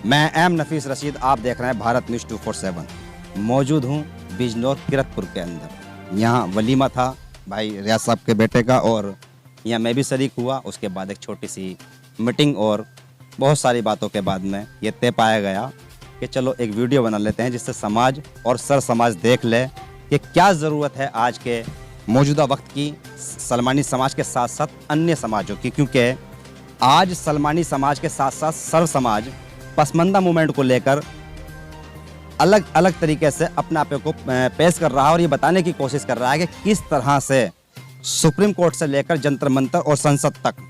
मैं एम नफीस रशीद, आप देख रहे हैं भारत न्यूज़ 247। मौजूद हूँ बिजनौर किरतपुर के अंदर। यहाँ वलीमा था भाई रियाज साहब के बेटे का, और यहाँ मैं भी शरीक हुआ। उसके बाद एक छोटी सी मीटिंग और बहुत सारी बातों के बाद में ये तय पाया गया कि चलो एक वीडियो बना लेते हैं जिससे समाज और सर समाज देख ले कि क्या ज़रूरत है आज के मौजूदा वक्त की सलमानी समाज के साथ साथ अन्य समाजों की, क्योंकि आज सलमानी समाज के साथ साथ सर समाज पसमानदा मूवमेंट को लेकर अलग अलग तरीके से अपने आप को पेश कर रहा है और ये बताने की कोशिश कर रहा है कि किस तरह से सुप्रीम कोर्ट से लेकर जंतर मंतर और संसद तक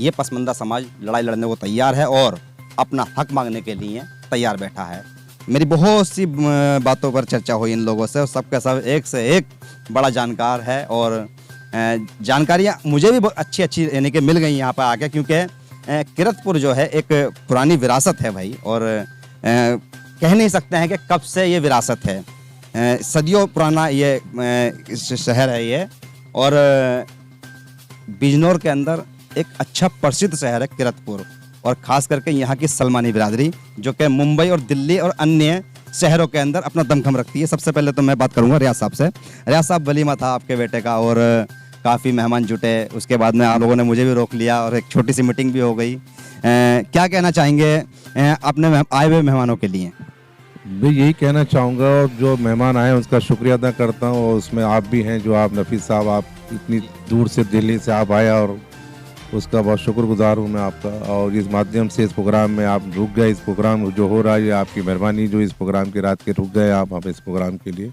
ये पसमानदा समाज लड़ाई लड़ने को तैयार है और अपना हक मांगने के लिए तैयार बैठा है। मेरी बहुत सी बातों पर चर्चा हुई इन लोगों से, और सबका सब एक से एक बड़ा जानकार है और जानकारियाँ मुझे भी बहुत अच्छी यानी कि मिल गई यहाँ पर आके, क्योंकि किरतपुर जो है एक पुरानी विरासत है भाई, और कह नहीं सकते हैं कि कब से ये विरासत है। सदियों पुराना ये शहर है ये, और बिजनौर के अंदर एक अच्छा प्रसिद्ध शहर है किरतपुर, और ख़ास करके यहाँ की सलमानी बिरादरी जो कि मुंबई और दिल्ली और अन्य शहरों के अंदर अपना दमखम रखती है। सबसे पहले तो मैं बात करूँगा रियाज साहब से। रियाज साहब, वलीमा था आपके बेटे का और काफ़ी मेहमान जुटे, उसके बाद में आप लोगों ने मुझे भी रोक लिया और एक छोटी सी मीटिंग भी हो गई। क्या कहना चाहेंगे अपने आए हुए मेहमानों के लिए? मैं यही कहना चाहूँगा, और जो मेहमान आए उसका शुक्रिया अदा करता हूँ, और उसमें आप भी हैं जो आप नफीस साहब, आप इतनी दूर से दिल्ली से आप आए और उसका बहुत शुक्रगुजार हूँ मैं आपका। और इस माध्यम से इस प्रोग्राम में आप रुक गए, इस प्रोग्राम जो हो रहा है ये आपकी मेहरबानी, जो इस प्रोग्राम की रात के रुक गए आप इस प्रोग्राम के लिए,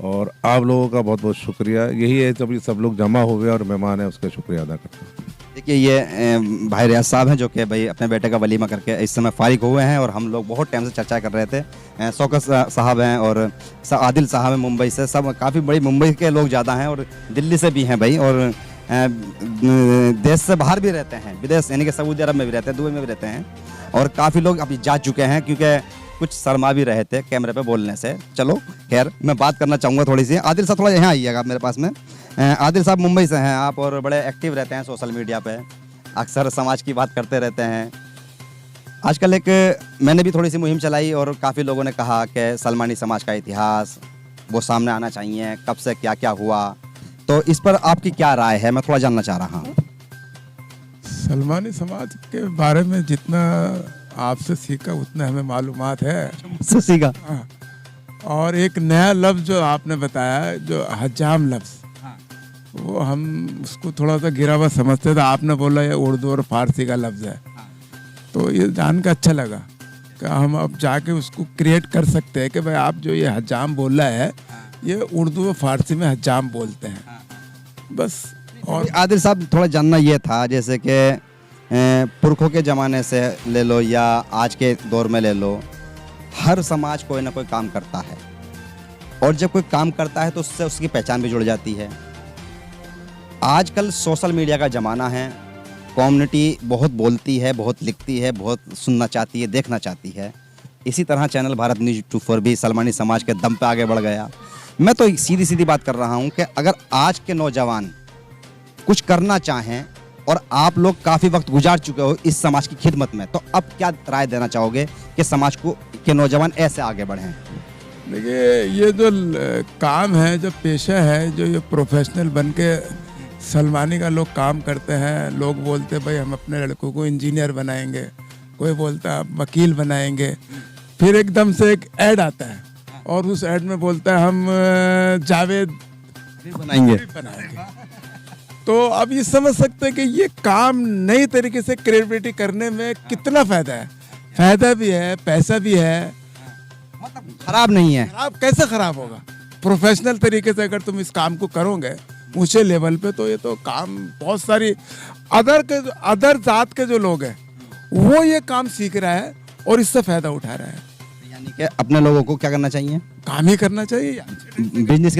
और आप लोगों का बहुत बहुत शुक्रिया। यही है जब सब लोग जमा हुए और मेहमान है उसका शुक्रिया अदा करता हूँ। देखिए, ये भाई रियाज साहब हैं जो कि भाई अपने बेटे का वलीमा करके इस समय फारिग हुए हैं, और हम लोग बहुत टाइम से चर्चा कर रहे थे। शौकत साहब हैं और आदिल साहब हैं मुंबई से, सब काफ़ी बड़ी मुंबई के लोग ज़्यादा हैं और दिल्ली से भी हैं भाई, और देश से बाहर भी रहते हैं, विदेश यानी कि सऊदी अरब में भी रहते हैं, दुबई में भी रहते हैं, और काफ़ी लोग अभी जा चुके हैं क्योंकि कुछ शर्मा भी रहे थे कैमरे पे बोलने से। चलो खैर, मैं बात करना चाहूँगा थोड़ी सी। आदिल साहब थोड़ा यहाँ आइएगा मेरे पास में। आदिल साहब, मुंबई से हैं आप और बड़े एक्टिव रहते हैं सोशल मीडिया पे, अक्सर समाज की बात करते रहते हैं। आजकल एक मैंने भी थोड़ी सी मुहिम चलाई और काफ़ी लोगों ने कहा कि सलमानी समाज का इतिहास वो सामने आना चाहिए, कब से क्या क्या हुआ, तो इस पर आपकी क्या राय है, मैं थोड़ा जानना चाह रहा हूँ। सलमानी समाज के बारे में जितना आपसे सीखा उतना हमें मालूमात है। मुझसे सीखा? हाँ। और एक नया लफ्ज़ जो आपने बताया, जो हजाम लफ्ज़, वो हम उसको थोड़ा सा गिरा हुआ समझते थे। आपने बोला ये उर्दू और फारसी का लफ्ज़ है, तो ये जान का अच्छा लगा कि हम अब जाके उसको क्रिएट कर सकते हैं कि भाई आप जो ये हजाम बोला है ये उर्दू और फारसी में हजाम बोलते हैं बस। और आदिल साहब, थोड़ा जानना ये था, जैसे कि पुरखों के ज़माने से ले लो या आज के दौर में ले लो, हर समाज कोई ना कोई काम करता है, और जब कोई काम करता है तो उससे उसकी पहचान भी जुड़ जाती है। आजकल सोशल मीडिया का ज़माना है, कम्युनिटी बहुत बोलती है, बहुत लिखती है, बहुत सुनना चाहती है, देखना चाहती है। इसी तरह चैनल भारत न्यूज़ 24 भी सलमानी समाज के दम पे आगे बढ़ गया। मैं तो सीधी सीधी बात कर रहा हूँ कि अगर आज के नौजवान कुछ करना चाहें, और आप लोग काफ़ी वक्त गुजार चुके हो इस समाज की खिदमत में, तो अब क्या राय देना चाहोगे कि समाज को के नौजवान ऐसे आगे बढ़ें? देखिए, ये जो काम है, जो पेशा है, जो ये प्रोफेशनल बन के सलमानी का लोग काम करते हैं, लोग बोलते हैं भाई हम अपने लड़कों को इंजीनियर बनाएंगे, कोई बोलता है वकील बनाएंगे, फिर एकदम से एक ऐड आता है और उस ऐड में बोलता है हम जावेद बनाएंगे। तो अब ये समझ सकते हैं कि ये काम नई तरीके से क्रिएटिविटी करने में कितना फायदा है। फायदा भी है, पैसा भी है, मतलब खराब नहीं है। खराब कैसे खराब होगा? प्रोफेशनल तरीके से अगर तुम इस काम को करोगे ऊंचे लेवल पे, तो ये तो काम बहुत सारी अदर जात के जो लोग हैं वो ये काम सीख रहा है और इससे फायदा उठा रहा है। यानी कि अपने लोगों को क्या करना चाहिए? काम ही करना चाहिए, बिजनेस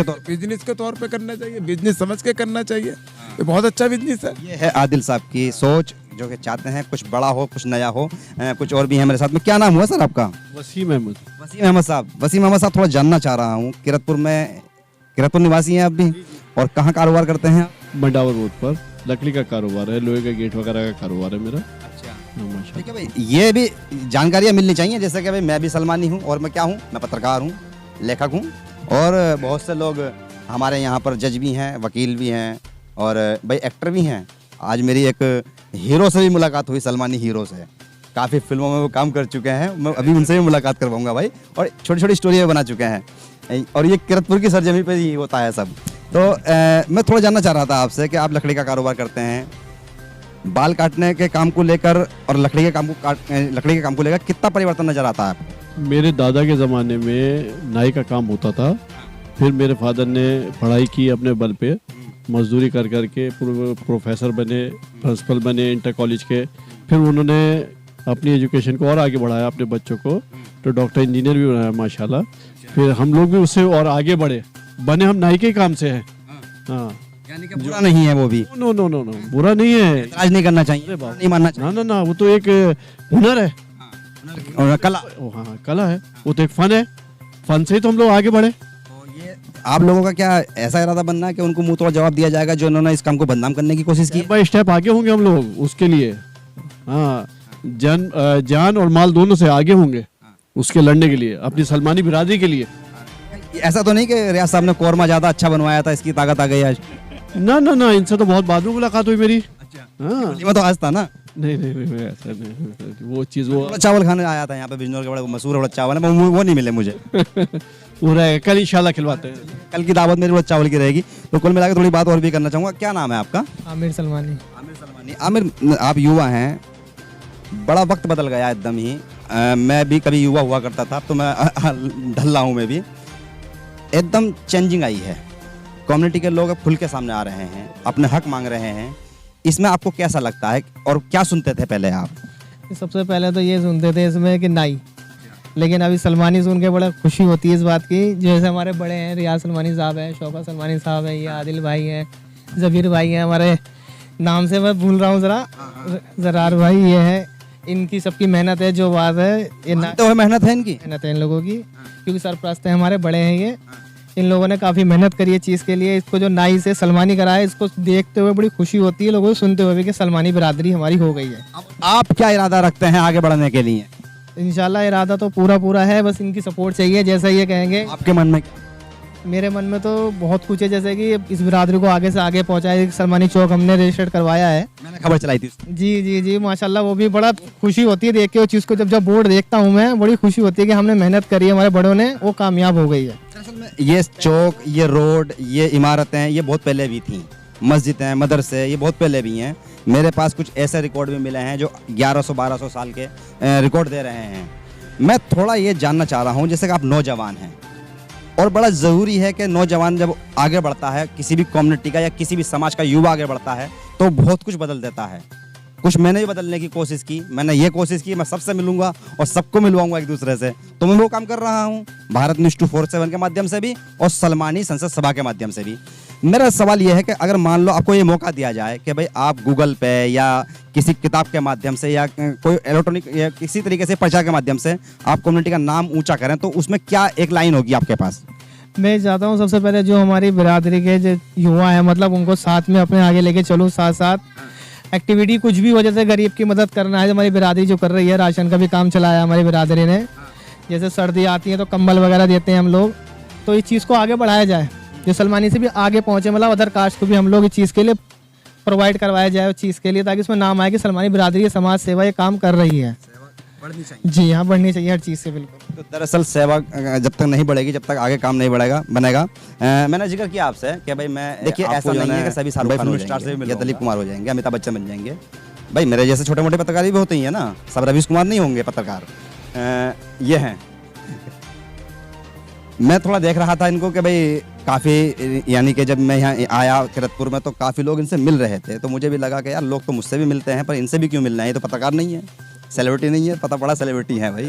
के तौर पे करना चाहिए, बिजनेस समझ के करना चाहिए। ये बहुत अच्छा बिजनेस है। ये है आदिल साहब की सोच, जो कि चाहते हैं कुछ बड़ा हो, कुछ नया हो। कुछ और भी है मेरे साथ में। क्या नाम हुआ सर आपका? वसीम अहमद। वसीम अहमद साहब। वसीम अहमद साहब, थोड़ा जानना चाह रहा हूँ, किरतपुर निवासी हैं आप भी, और कहाँ कारोबार करते हैं आप? मंडावर रोड पर लकड़ी का कारोबार है, लोहे का गेट वगैरह का कारोबार है मेरा। अच्छा, हाँ, माशाल्लाह। ठीक है भाई, ये भी जानकारियाँ मिलनी चाहिए। जैसे कि भाई मैं भी सलमानी हूँ, और मैं क्या हूँ, मैं पत्रकार हूँ, लेखक हूँ, और बहुत से लोग हमारे यहाँ पर जज भी हैं, वकील भी हैं, और भाई एक्टर भी हैं। आज मेरी एक हीरो से भी मुलाकात हुई, सलमानी हीरो से। काफ़ी फिल्मों में वो काम कर चुके हैं, मैं अभी उनसे भी मुलाकात करवाऊंगा भाई, और छोटी छोटी स्टोरी बना चुके हैं, और ये किरतपुर की सरजमी पे ही होता है सब। तो मैं थोड़ा जानना चाह रहा था आपसे कि आप लकड़ी का कारोबार करते हैं, बाल काटने के काम को लेकर और लकड़ी के काम को लेकर कितना परिवर्तन नजर आता है आपको? मेरे दादा के ज़माने में नाई का काम होता था, फिर मेरे फादर ने पढ़ाई की अपने बल पे, मजदूरी कर कर के प्रोफेसर बने, प्रिंसिपल बने इंटर कॉलेज के, फिर उन्होंने अपनी एजुकेशन को और आगे बढ़ाया अपने बच्चों को, तो डॉक्टर इंजीनियर भी बनाया माशाल्लाह। फिर हम लोग भी उससे और आगे बढ़े, बने हम नाई के काम से हैं। हाँ, यानी कि बुरा नहीं है वो भी, नो नो नो नो, बुरा नहीं है, इतराज नहीं करना चाहिए, अरे बाप। नहीं मानना चाहिए। ना ना ना, वो तो एक हुनर है, और कला, हाँ कला है, वो तो एक फन है, फन से ही तो हम लोग आगे बढ़े। तो ये आप लोगों का क्या ऐसा इरादा बनना है कि उनको मुंह तोड़ जवाब दिया जाएगा जो उन्होंने इस काम को बदनाम करने की कोशिश की? स्टेप बाय स्टेप आगे होंगे हम लोग उसके लिए। हाँ, जान और माल दोनों से आगे होंगे उसके लड़ने के लिए, अपनी सलमानी बिरादरी के लिए। ऐसा तो नहीं कि रियाज साहब ने कोरमा ज्यादा अच्छा बनवाया था, इसकी ताकत आ गई आज? ना ना ना, इनसे तो बहुत बाद में मुलाकात हुई मेरी। हाँ, वलीमा तो आज था ना? नहीं नहीं नहीं, ऐसा नहीं, वो चीज़ वो उड़द चावल खाने आया था यहाँ पे, बिजनौर के बड़े मशहूर उड़द चावल है, वो नहीं मिले मुझे। वो रहेगा, कल इंशाल्लाह खिलवाते हैं। कल की दावत मेरी उड़द चावल की रहेगी। तो कुल मिलाकर थोड़ी बात और भी करना चाहूँगा। क्या नाम है आपका? आमिर सलमानी। आमिर सलमानी। आमिर, आप युवा हैं, बड़ा वक्त बदल गया एकदम ही। मैं भी कभी युवा हुआ करता था, अब तो मैं ढल रहा हूँ, मैं भी एकदम चेंजिंग आई है। कम्युनिटी के लोग अब खुल के सामने आ रहे हैं, अपने हक मांग रहे हैं। इसमें आपको कैसा लगता है, और क्या सुनते थे पहले आप? सबसे पहले तो ये सुनते थे इसमें कि नाई, लेकिन अभी सलमानी सुन के बड़ा खुशी होती है इस बात की। जैसे हमारे बड़े हैं, रियाज सलमानी साहब हैं, शौकत सलमानी साहब हैं, ये आदिल भाई हैं, जबीर भाई हैं, हमारे नाम से मैं भूल रहा हूँ ज़रा, जरार भाई ये है, इनकी सबकी मेहनत है। जो बात है ये तो मेहनत है इनकी, मेहनत है इन लोगों की, क्योंकि सरपरस्त हैं हमारे बड़े हैं ये। इन लोगों ने काफ़ी मेहनत करी है चीज़ के लिए। इसको जो नाई से सलमानी कराया, इसको देखते हुए बड़ी खुशी होती है लोगों को, सुनते हुए भी कि सलमानी बिरादरी हमारी हो गई है। अब आप क्या इरादा रखते हैं आगे बढ़ने के लिए? इंशाल्लाह इरादा तो पूरा है, बस इनकी सपोर्ट चाहिए। जैसा ये कहेंगे। आपके मन में? मेरे मन में तो बहुत कुछ है, जैसे कि इस बिरादरी को आगे से आगे पहुंचाए। सलमानी चौक हमने रजिस्टर्ड करवाया है, मैंने खबर चलाई थी। जी जी जी, माशाल्लाह, वो भी बड़ा खुशी होती है देख के वो चीज़ को। जब बोर्ड देखता हूँ मैं, बड़ी खुशी होती है कि हमने मेहनत करी है, हमारे बड़ों ने, वो कामयाब हो गई है। असल में ये चौक, ये रोड, ये इमारतें, ये बहुत पहले भी थी। मस्जिदें, मदरसे, ये बहुत पहले भी हैं। मेरे पास कुछ ऐसे रिकॉर्ड भी मिले हैं जो 1100-1200 साल के रिकॉर्ड दे रहे हैं। मैं थोड़ा ये जानना चाह रहा हूँ, जैसे कि आप नौजवान हैं, और बड़ा ज़रूरी है कि नौजवान जब आगे बढ़ता है, किसी भी कम्युनिटी का या किसी भी समाज का युवा आगे बढ़ता है, तो बहुत कुछ बदल देता है। कुछ मैंने भी बदलने की कोशिश की। मैंने ये कोशिश की मैं सबसे मिलूंगा और सबको मिलवाऊंगा एक दूसरे से। तो मैं वो काम कर रहा हूँ, भारत न्यूज़ 247 के माध्यम से भी और सलमानी संसद सभा के माध्यम से भी। मेरा सवाल ये है कि अगर मान लो आपको ये मौका दिया जाए कि भाई आप गूगल पे या किसी किताब के माध्यम से या कोई इलेक्ट्रॉनिक या किसी तरीके से प्रचार के माध्यम से आप कम्युनिटी का नाम ऊंचा करें, तो उसमें क्या एक लाइन होगी आपके पास? मैं चाहता हूँ सबसे पहले जो हमारी बिरादरी के जो युवा है, मतलब उनको साथ में अपने आगे लेके चलूँ। साथ साथ एक्टिविटी कुछ भी हो, जैसे गरीब की मदद करना है, हमारी बिरादरी जो कर रही है, राशन का भी काम चलाया हमारी बिरादरी ने। जैसे सर्दी आती है तो कंबल वगैरह देते हैं हम लोग, तो इस चीज़ को आगे बढ़ाया जाए, जो सलमानी से भी आगे पहुँचे, मतलब अदर कास्ट को भी हम लोग इस चीज़ के लिए प्रोवाइड करवाया जाए, उस चीज़ के लिए, ताकि उसमें नाम आए कि सलमानी बिरादरी समाज सेवा ये काम कर रही है। बढ़नी चाहिए। जी हाँ, बढ़नी चाहिए हर चीज़ से, बिल्कुल। तो दरअसल सेवा जब तक नहीं बढ़ेगी, जब तक आगे काम नहीं बनेगा। मैंने जिक्र किया आपसे कि भाई मैं, देखिए ऐसा नहीं है कि सभी शाहरुख खान स्टार से या दिलीप कुमार हो जाएंगे, अमिताभ बच्चन बन जाएंगे। भाई मेरे जैसे छोटे मोटे पत्रकार भी होते ही है ना, सब रवीश कुमार नहीं होंगे पत्रकार। ये हैं। मैं थोड़ा देख रहा था इनको कि भाई काफ़ी, यानी कि जब मैं यहाँ आया किरतपुर में तो काफ़ी लोग इनसे मिल रहे थे, तो मुझे भी लगा कि यार लोग तो मुझसे भी मिलते हैं, पर इनसे भी क्यों मिलना है, ये तो पत्रकार नहीं है, सेलिब्रिटी नहीं है। पता पड़ा सेलिब्रिटी है भाई।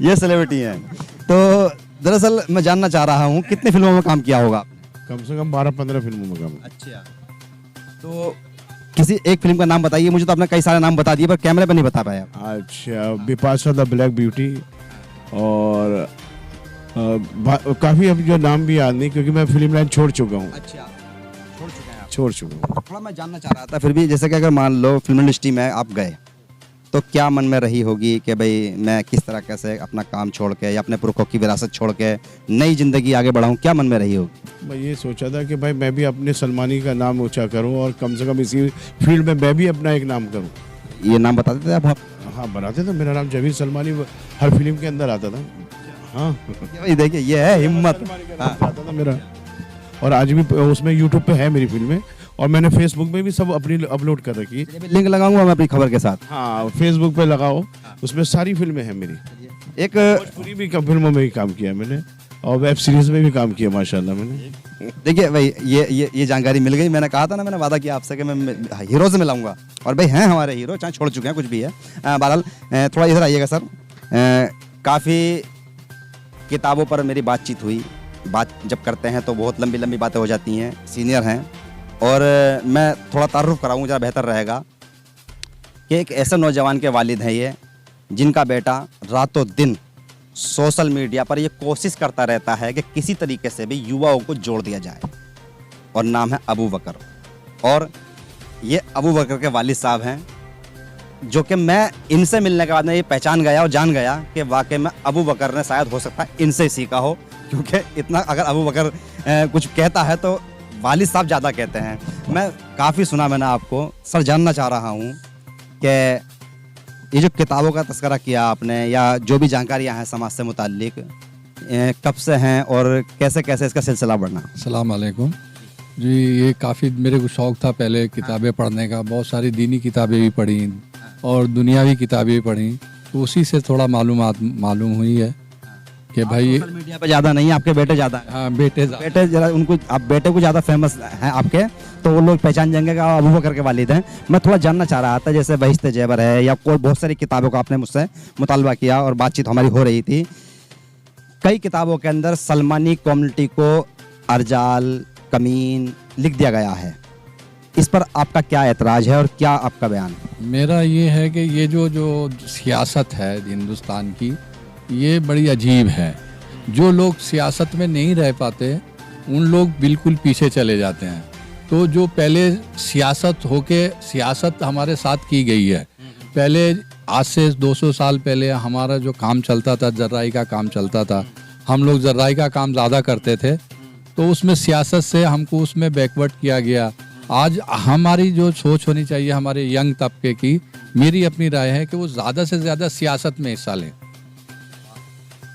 ये सेलिब्रिटी है। तो दरअसल मैं जानना चाह रहा हूँ कितनी फिल्मों में काम किया होगा आपने? कम से कम 12-15 फिल्मों में काम। अच्छा, तो किसी एक फिल्म का नाम बताइए। मुझे तो आपने कई सारे नाम बता दिए, पर कैमरे पर नहीं बता पाया। अच्छा, बिपाशा द ब्लैक ब्यूटी, और काफ़ी अब जो नाम भी याद नहीं, क्योंकि मैं फिल्म लाइन छोड़ चुका हूँ। अच्छा, छोड़ चुका हूँ। थोड़ा मैं जानना चाह रहा था फिर भी, जैसे कि अगर मान लो फिल्म इंडस्ट्री में आप गए तो क्या मन में रही होगी कि भाई मैं किस तरह कैसे अपना काम छोड़ के या अपने पुरखों की विरासत छोड़ के नई जिंदगी आगे बढ़ाऊं, क्या मन में रही होगी? मैं ये सोचा था कि भाई मैं भी अपने सलमानी का नाम ऊंचा करूं और कम से कम इसी फील्ड में मैं भी अपना एक नाम करूं। ये नाम बता देते आप? हाँ बनाते थे, मेरा नाम जमीर सलमानी हर फिल्म के अंदर आता था। हाँ भाई देखिए ये है हिम्मत। आता था मेरा, और आज भी उसमें यूट्यूब पे है मेरी फिल्में, और मैंने फेसबुक में भी सब अपनी अपलोड कर रखी है। लिंक लगाऊंगा मैं अपनी खबर के साथ। हाँ फेसबुक पे लगाओ, उसमें सारी फिल्में हैं मेरी। एक पूरी भी फिल्मों में भी काम किया है मैंने, और वेब सीरीज में भी काम किया माशाल्लाह मैंने। देखिए भाई ये जानकारी मिल गई। मैंने कहा था ना, मैंने वादा किया आपसे कि मैं हीरो से मिलाऊंगा, और भाई हैं हमारे हीरो, चाहे छोड़ चुके हैं कुछ भी है। बहरहाल थोड़ा इधर आइएगा सर। काफ़ी किताबों पर मेरी बातचीत हुई। बात जब करते हैं तो बहुत लंबी लंबी बातें हो जाती हैं, सीनियर हैं, और मैं थोड़ा तारुफ कराऊँ ज़रा बेहतर रहेगा कि एक ऐसे नौजवान के वालिद हैं ये, जिनका बेटा रातों दिन सोशल मीडिया पर ये कोशिश करता रहता है कि किसी तरीके से भी युवाओं को जोड़ दिया जाए, और नाम है अबू बकर। और ये अबू बकर के वालिद साहब हैं, जो कि मैं इनसे मिलने के बाद में ये पहचान गया और जान गया कि वाकई में अबू बकर ने शायद हो सकता है इनसे ही सीखा हो, क्योंकि इतना अगर अबू बकर कुछ कहता है तो वालिद साहब ज़्यादा कहते हैं। मैं काफ़ी सुना मैंने आपको सर, जानना चाह रहा हूँ कि ये जो किताबों का तस्करा किया आपने, या जो भी जानकारियाँ हैं समाज से मुताल्लिक, कब से हैं और कैसे कैसे इसका सिलसिला बढ़ना? अस्सलाम वालेकुम जी। ये काफ़ी मेरे को शौक़ था पहले किताबें पढ़ने का, बहुत सारी दीनी किताबें भी पढ़ी और दुनियावी किताबें भी पढ़ी, तो उसी से थोड़ा मालूम हुई है कि भाई सोशल मीडिया पे ज़्यादा नहीं, आपके बेटे ज़्यादा हैं। हाँ बेटे जरा उनको, आप बेटे को ज़्यादा फेमस हैं आपके, तो वो लोग पहचान जाएंगे कि आप अबू बकर के वालिद हैं। मैं थोड़ा जानना चाह रहा था, जैसे बहिश्ते जेबर है या कोई बहुत सारी किताबों का आपने मुझसे मुतालबा किया और बातचीत हमारी हो रही थी, कई किताबों के अंदर सलमानी कम्युनिटी को अर्जाल, कमीन लिख दिया गया है। इस पर आपका क्या एतराज़ है और क्या आपका बयान? मेरा ये है कि ये जो सियासत है हिंदुस्तान की, ये बड़ी अजीब है। जो लोग सियासत में नहीं रह पाते उन लोग बिल्कुल पीछे चले जाते हैं। तो जो पहले सियासत हमारे साथ की गई है, पहले आज से 200 साल पहले हमारा जो काम चलता था, जर्राई का काम चलता था, हम लोग जर्राई का काम ज़्यादा करते थे, तो उसमें सियासत से हमको उसमें बैकवर्ड किया गया। आज हमारी जो सोच होनी चाहिए हमारे यंग तबके की, मेरी अपनी राय है कि वो ज़्यादा से ज़्यादा सियासत में हिस्सा लें।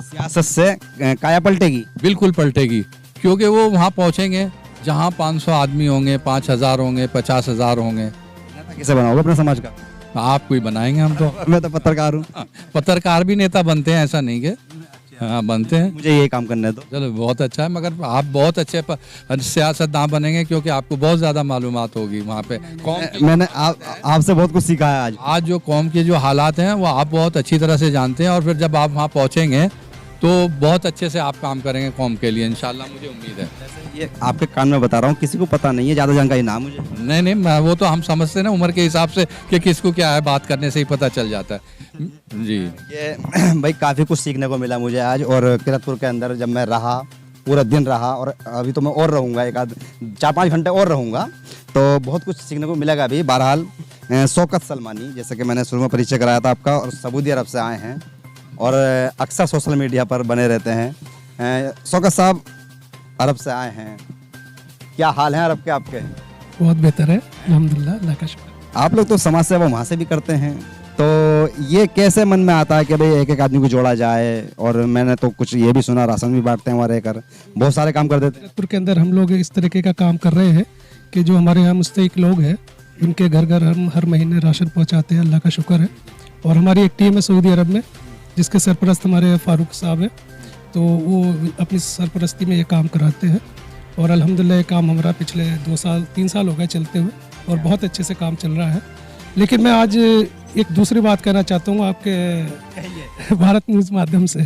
सियासत से काया पलटेगी? बिल्कुल पलटेगी, क्योंकि वो वहाँ पहुँचेंगे जहाँ 500 आदमी होंगे, 5000 होंगे, 50,000 होंगे। नेता किसे बनाओगे अपने समाज का? आप कोई बनाएंगे? हम तो मैं तो पत्रकार हूँ। पत्रकार भी नेता बनते हैं, ऐसा नहीं कि हाँ बनते हैं। मुझे ये काम करने दो। चलो बहुत अच्छा है, मगर आप बहुत अच्छे सियासतदान बनेंगे, क्योंकि आपको बहुत ज़्यादा मालूमात होगी वहाँ पे कौम। मैंने आपसे बहुत कुछ सीखा है आज। जो कौम के जो हालात हैं वो आप बहुत अच्छी तरह से जानते हैं, और फिर जब आप वहाँ पहुँचेंगे तो बहुत अच्छे से आप काम करेंगे कौम के लिए, इंशाल्लाह मुझे उम्मीद है। ये आपके कान में बता रहा हूँ, किसी को पता नहीं है, ज़्यादा जानकारी ना मुझे। नहीं वो तो हम समझते हैं ना उम्र के हिसाब से कि किसको क्या है, बात करने से ही पता चल जाता है जी। ये भाई काफ़ी कुछ सीखने को मिला मुझे आज, और किरतपुर के अंदर जब मैं रहा, पूरा दिन रहा, और अभी तो मैं और रहूँगा, एक आध 4-5 घंटे और रहूँगा, तो बहुत कुछ सीखने को मिलेगा अभी। बहरहाल शौकत सलमानी, जैसे कि मैंने शुरू में परिचय कराया था आपका, और सऊदी अरब से आए हैं और अक्सर सोशल मीडिया पर बने रहते हैं। शौकत साहब अरब से आए हैं, क्या हाल हैं अरब के आपके? बहुत बेहतर है अल्हम्दुलिल्लाह, अल्लाह का शुक्र। आप लोग तो समाज सेवा वहाँ से भी करते हैं, तो ये कैसे मन में आता है कि भाई एक एक आदमी को जोड़ा जाए? और मैंने तो कुछ ये भी सुना राशन भी बांटते हैं वहाँ रहकर, बहुत सारे काम कर देते हैं। किरतपुर के अंदर हम लोग इस तरीके का काम कर रहे हैं कि जो हमारे यहाँ मुस्तहिक लोग हैं उनके घर घर हम हर महीने राशन पहुँचाते हैं, अल्लाह का शुक्र है। और हमारी एक टीम है सऊदी अरब में, जिसके सरपरस्त हमारे फारूक साहब हैं, तो वो अपनी सरपरस्ती में ये काम कराते हैं, और अल्हम्दुलिल्लाह ये काम हमारा पिछले 2-3 साल हो गए चलते हुए, और बहुत अच्छे से काम चल रहा है। लेकिन मैं आज एक दूसरी बात कहना चाहता हूँ आपके भारत न्यूज़ माध्यम से,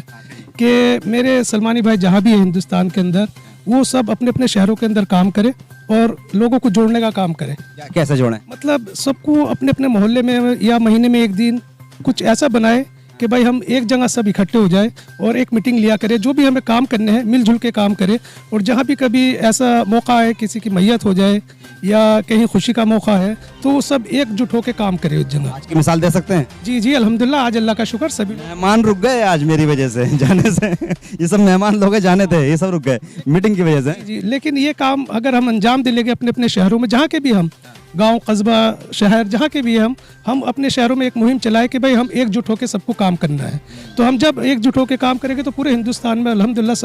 कि मेरे सलमानी भाई जहाँ भी है हिंदुस्तान के अंदर, वो सब अपने अपने शहरों के अंदर काम करें और लोगों को जोड़ने का काम करें। कैसे जोड़ें? मतलब सबको अपने अपने मोहल्ले में या महीने में एक दिन कुछ ऐसा बनाए कि भाई हम एक जगह सब इकट्ठे हो जाए और एक मीटिंग लिया करें, जो भी हमें काम करने हैं मिलजुल के काम करें, और जहाँ भी कभी ऐसा मौका है किसी की मैयत हो जाए या कहीं खुशी का मौका है तो वो सब एकजुट होकर काम करें उस जगह। आज की मिसाल दे सकते हैं? जी जी अल्हम्दुलिल्लाह, आज अल्लाह का शुक्र सभी मेहमान रुक गए आज मेरी वजह से जाने से। ये सब मेहमान लोग जाने थे, ये सब रुक गए मीटिंग की वजह से। जी, लेकिन ये काम अगर हम अंजाम दे लेंगे अपने अपने शहरों में, जहाँ के भी हम गांव कस्बा शहर जहाँ के भी हम अपने शहरों में एक मुहिम चलाए कि भाई हम एकजुट होकर सबको काम करना है। तो हम जब एकजुट होकर काम करेंगे तो पूरे हिंदुस्तान में अल्हम्दुलिल्लाह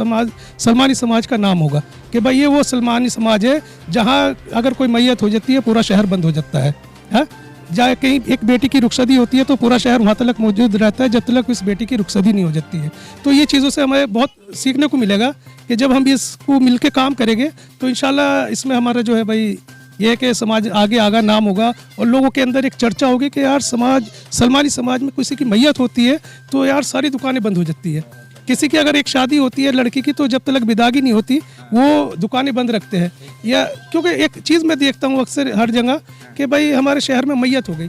सलमानी समाज का नाम होगा कि भाई ये वो सलमानी समाज है जहाँ अगर कोई मैयत हो जाती है पूरा शहर बंद हो जाता है। जहाँ कहीं एक बेटी की रुखसदी होती है तो पूरा शहर वहाँ तक मौजूद रहता है जब तक उस बेटी की रुखसदी नहीं हो जाती है। तो ये चीज़ों से हमें बहुत सीखने को मिलेगा कि जब हम इसको मिल के काम करेंगे तो इंशाल्लाह इसमें हमारा जो है भाई ये कि समाज आगे आगा नाम होगा और लोगों के अंदर एक चर्चा होगी कि यार सलमानी समाज में किसी की मैयत होती है तो यार सारी दुकानें बंद हो जाती है। किसी की अगर एक शादी होती है लड़की की तो जब तक विदागी नहीं होती वो दुकानें बंद रखते हैं। या क्योंकि एक चीज़ मैं देखता हूँ अक्सर हर जगह कि भाई हमारे शहर में मैयत हो गई,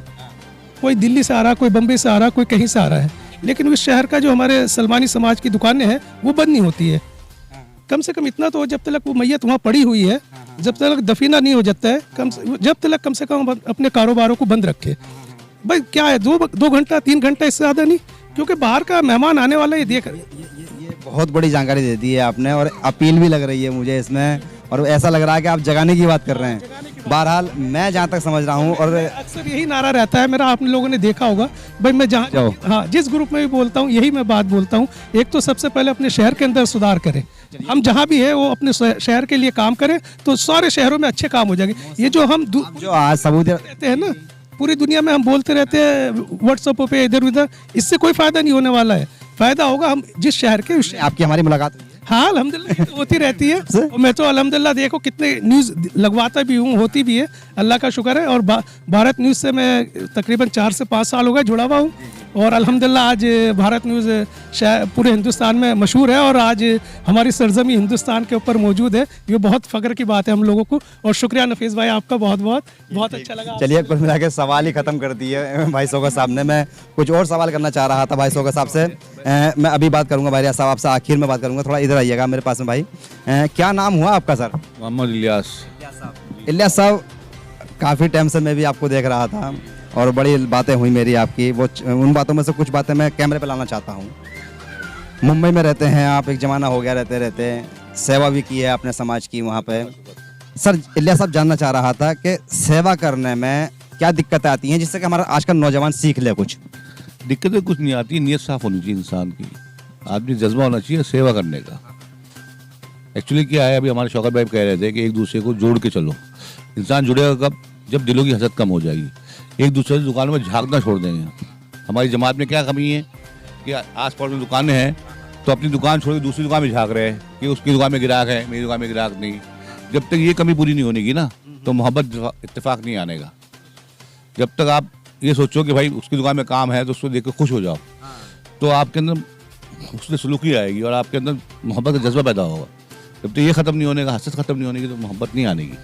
कोई दिल्ली से आ रहा, कोई बम्बई से आ रहा, कोई कहीं से आ रहा है, लेकिन उस शहर का जो हमारे सलमानी समाज की दुकानें हैं वो बंद नहीं होती है। कम से कम इतना तो जब तक वो मैयत वहाँ पड़ी हुई है, जब तक दफीना नहीं हो जाता है, जब तक कम से कम अपने कारोबारों को बंद रखे। भाई क्या है 2 घंटा 3 घंटा इससे ज़्यादा नहीं, क्योंकि बाहर का मेहमान आने वाला है। ये बहुत बड़ी जानकारी दे दी है आपने और अपील भी लग रही है मुझे इसमें, और ऐसा लग रहा है कि आप जगाने की बात कर रहे हैं। बहरहाल मैं जहाँ तक समझ रहा हूँ और अक्सर यही नारा रहता है मेरा, आप लोगों ने देखा होगा भाई मैं जहाँ हाँ जिस ग्रुप में भी बोलता हूँ यही मैं बात बोलता हूँ, एक तो सबसे पहले अपने शहर के अंदर सुधार करें। हम जहाँ भी है वो अपने शहर के लिए काम करें तो सारे शहरों में अच्छे काम हो जाएंगे। ये जो हम जो आज सबूत रहते हैं ना पूरी दुनिया में हम बोलते रहते हैं व्हाट्सएप पे इधर उधर, इससे कोई फायदा नहीं होने वाला है। फायदा होगा हम जिस शहर के आपकी हमारी मुलाकात हुई है। हाँ अल्हम्दुलिल्लाह तो होती रहती है। और मैं तो अल्हम्दुलिल्लाह देखो कितने न्यूज़ लगवाता भी हूँ, होती भी है, अल्लाह का शुक्र है। और भारत न्यूज़ से मैं तकरीबन 4 से 5 साल हो गए जुड़ा हुआ हूँ और अल्हम्दुलिल्लाह आज भारत न्यूज़ पूरे हिंदुस्तान में मशहूर है और आज हमारी सरजमी हिंदुस्तान के ऊपर मौजूद है। ये बहुत फ़ख्र की बात है हम लोगों को। और शुक्रिया नफीस भाई आपका बहुत अच्छा लगा। चलिए कुल मिला के सवाल ही ख़त्म कर दिए भाई सोगा साहब ने। मैं कुछ और सवाल करना चाह रहा था भाई सोगा साहब से, मैं अभी बात करूँगा भाई रियाज साहब आपसे आखिर में बात करूँगा। थोड़ा इधर आइएगा मेरे पास में भाई। क्या नाम हुआ आपका सर? मोहम्मद इलियास। इलियास साहब काफ़ी टाइम से मैं भी आपको देख रहा था और बड़ी बातें हुई मेरी आपकी, वो उन बातों में से कुछ बातें मैं कैमरे पे लाना चाहता हूँ। मुंबई में रहते हैं आप, एक ज़माना हो गया रहते सेवा भी की है अपने समाज की वहाँ पे। सर इलियास साहब जानना चाह रहा था कि सेवा करने में क्या दिक्कतें आती हैं जिससे कि हमारा आज का नौजवान सीख ले कुछ? दिक्कतें कुछ नहीं आती, नीयत साफ होनी चाहिए इंसान की, आदमी जज्बा होना चाहिए सेवा करने का। एक्चुअली क्या है, अभी हमारे शौकत भाई कह रहे थे कि एक दूसरे को जोड़ के चलो। इंसान जुड़ेगा कब? जब दिलों की हसरत कम हो जाएगी। एक दूसरे की दुकानों में झांकना छोड़ देंगे। हमारी जमात में क्या कमी है कि आस पड़ोस में दुकानें हैं तो अपनी दुकान छोड़ के दूसरी दुकान में झांक रहे हैं कि उसकी दुकान में गिराक है, मेरी दुकान में गिराक नहीं। जब तक ये कमी पूरी नहीं होने की ना तो मोहब्बत इत्तेफाक नहीं आने का। जब तक आप ये सोचो कि भाई उसकी दुकान में काम है तो उसको देख कर खुश हो जाओ, तो आपके अंदर उससे सलूकी आएगी और आपके अंदर मोहब्बत का जज्बा पैदा होगा। जब तक ये ख़त्म नहीं होने का, हसरत ख़त्म नहीं होने की, तो मोहब्बत नहीं आने की।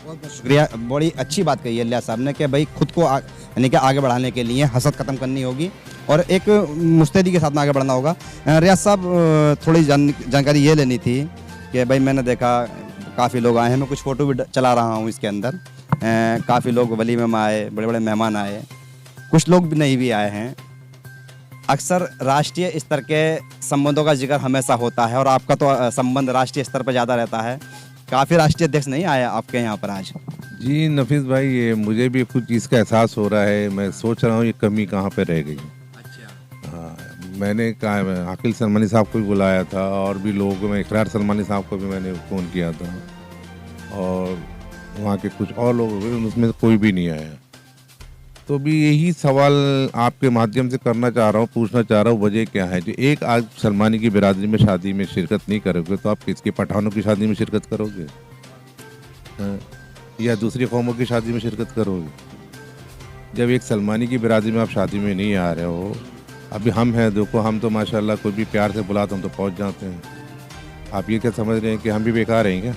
बहुत शुक्रिया, बड़ी अच्छी बात कही है इलियास साहब ने कि भाई खुद को यानी कि आगे बढ़ाने के लिए हसरत ख़त्म करनी होगी और एक मुस्तैदी के साथ में आगे बढ़ना होगा। रियाज साहब थोड़ी जानकारी ये लेनी थी कि भाई मैंने देखा काफ़ी लोग आए हैं, मैं कुछ फ़ोटो भी चला रहा हूँ इसके अंदर। काफ़ी लोग वलीमे में आए, बड़े बड़े मेहमान आए, कुछ लोग भी नहीं भी आए हैं। अक्सर राष्ट्रीय स्तर के संबंधों का जिक्र हमेशा होता है और आपका तो संबंध राष्ट्रीय स्तर पर ज़्यादा रहता है। काफ़ी राष्ट्रीय अध्यक्ष नहीं आए आपके यहाँ पर आज? जी नफीस भाई, ये मुझे भी कुछ चीज़ का एहसास हो रहा है। मैं सोच रहा हूँ ये कमी कहाँ पे रह गई। हाँ, मैंने कहा आकिल सलमानी साहब को भी बुलाया था और भी लोगों में इकरार सलमानी साहब को भी मैंने फ़ोन किया था और वहाँ के कुछ और लोग, उसमें कोई भी नहीं आया। तो भी यही सवाल आपके माध्यम से करना चाह रहा हूँ, पूछना चाह रहा हूँ, वजह क्या है जो एक आज सलमानी की बिरादरी में शादी में शिरकत नहीं करोगे तो आप किसके पठानों की शादी में शिरकत करोगे? या दूसरी कौमों की शादी में शिरकत करोगे? जब एक सलमानी की बिरादरी में आप शादी में नहीं आ रहे हो, अभी हम हैं देखो, हम तो माशाल्लाह कोई भी प्यार से बुलाते हम तो पहुँच जाते हैं। आप ये क्या समझ रहे हैं कि हम भी बेकार हैं क्या?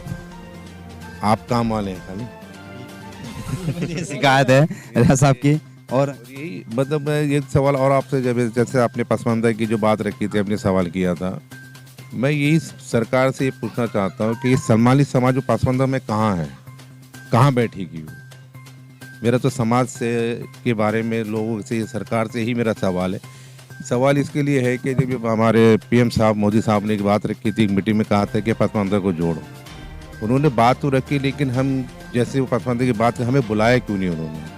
आप काम वाले हैं खाली? शिकायत है रियाज साहब की, और यही मतलब मैं ये सवाल और आपसे जब जैसे आपने पसमानदा की जो बात रखी थी, आपने सवाल किया था, मैं यही सरकार से ये पूछना चाहता हूँ कि ये सलमानी समाज जो पसमानदा में कहाँ है, कहाँ बैठेगी वो? मेरा तो समाज से के बारे में लोगों से, सरकार से ही मेरा सवाल है। सवाल इसके लिए है कि जब हमारे पीएम साहब मोदी साहब ने एक बात रखी थी, एक मीटिंग में कहा था कि पसमानदा को जोड़ो। उन्होंने बात तो रखी, लेकिन हम जैसे वो पसमानदा की बात हमें बुलाया क्यों नहीं उन्होंने?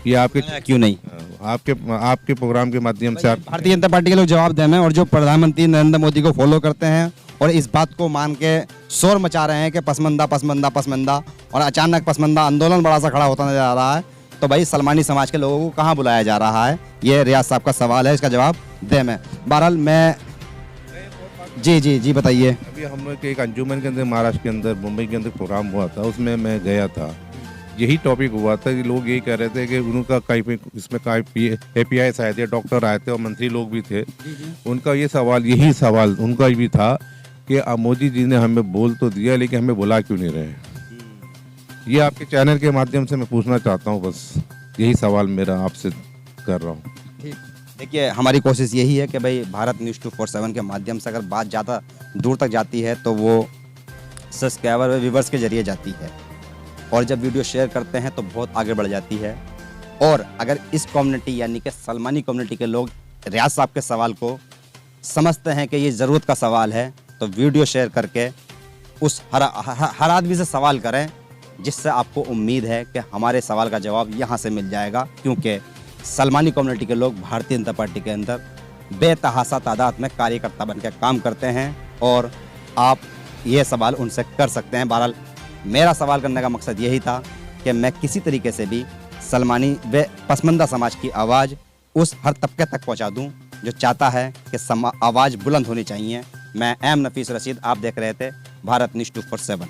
ये आपके क्यों नहीं? आपके प्रोग्राम के माध्यम से आप भारतीय जनता पार्टी के लोग जवाब दें, और जो प्रधानमंत्री नरेंद्र मोदी को फॉलो करते हैं और इस बात को मान के शोर मचा रहे हैं कि पसमानदा पसमानदा पसमानदा, और अचानक पसमानदा आंदोलन बड़ा सा खड़ा होता नजर आ रहा है, तो भाई सलमानी समाज के लोगों को कहाँ बुलाया जा रहा है? ये रियाज साहब का सवाल है, इसका जवाब दे। मैं बहरहाल मैं जी बताइए। अभी हम लोग के एक अंजुमन के अंदर महाराष्ट्र के अंदर मुंबई के अंदर प्रोग्राम हुआ था, उसमें मैं गया था। यही टॉपिक हुआ था कि लोग यही कह रहे थे कि उनका कहीं इसमें APIs आए थे, डॉक्टर आए थे और मंत्री लोग भी थे। उनका ये सवाल, यही सवाल उनका भी था कि मोदी जी ने हमें बोल तो दिया, लेकिन हमें बुला क्यों नहीं रहे? ये आपके चैनल के माध्यम से मैं पूछना चाहता हूँ, बस यही सवाल मेरा आपसे कर रहा हूँ। देखिए, हमारी कोशिश यही है कि भाई भारत न्यूज़ 247 के माध्यम से अगर बात ज़्यादा दूर तक जाती है तो वो सब्सक्राइबर व व्यूवर्स के जरिए जाती है, और जब वीडियो शेयर करते हैं तो बहुत आगे बढ़ जाती है। और अगर इस कम्युनिटी यानी कि सलमानी कम्युनिटी के लोग रियाज साहब के सवाल को समझते हैं कि ये ज़रूरत का सवाल है, तो वीडियो शेयर करके उस हर आदमी से सवाल करें, जिससे आपको उम्मीद है कि हमारे सवाल का जवाब यहाँ से मिल जाएगा। क्योंकि सलमानी कम्युनिटी के लोग भारतीय जनता पार्टी के अंदर बेतहासा तादाद में कार्यकर्ता बनकर काम करते हैं, और आप ये सवाल उनसे कर सकते हैं। बहरहाल मेरा सवाल करने का मकसद यही था कि मैं किसी तरीके से भी सलमानी व पसमानदा समाज की आवाज़ उस हर तबके तक पहुंचा दूं जो चाहता है कि आवाज़ बुलंद होनी चाहिए। मैं एम नफीस रशीद, आप देख रहे थे भारत न्यूज़ 247।